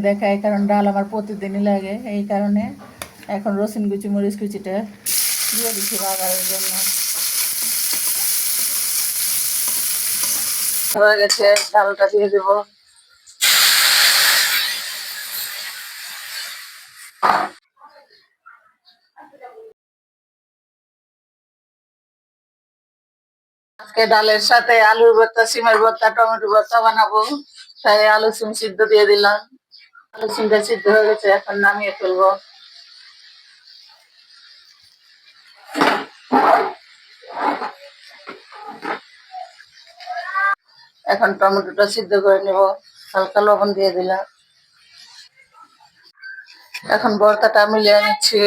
দেখায়, কারণ ডাল আমার প্রতিদিনই লাগে, এই কারণে এখন রসুন কুচি মরিচ কুচিটা দিয়ে দিচ্ছি বাগারের জন্য। হয়ে গেছে, ডালটা দিয়ে দেবো। আজকে ডালের সাথে আলুর ভর্তা, সিমের ভর্তা, টমেটো ভর্তা বানাবো, তাই আলু সিম সিদ্ধ দিয়ে দিলাম। আলু সিমটা সিদ্ধ হয়ে গেছে, এখন নামিয়ে ফেলবো। এখন টমেটোটা সিদ্ধ করে নেব, হালকা লবণ দিয়ে দিলাম। এখন ভর্তাটা মিলিয়ে নিচ্ছি।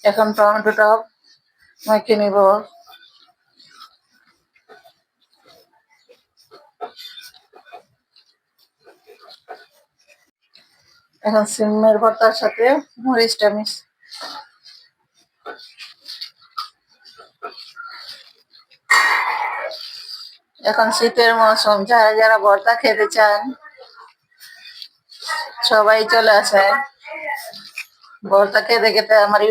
এখন টমেটোটা মেখে নিব। এখন সিমের ভর্তার সাথে মরিচটা এখন শীতের মৌসুম, যারা যারা ভর্তা খেতে চান সবাই চলে আসে। ভর্তা খেতে খেতে আমার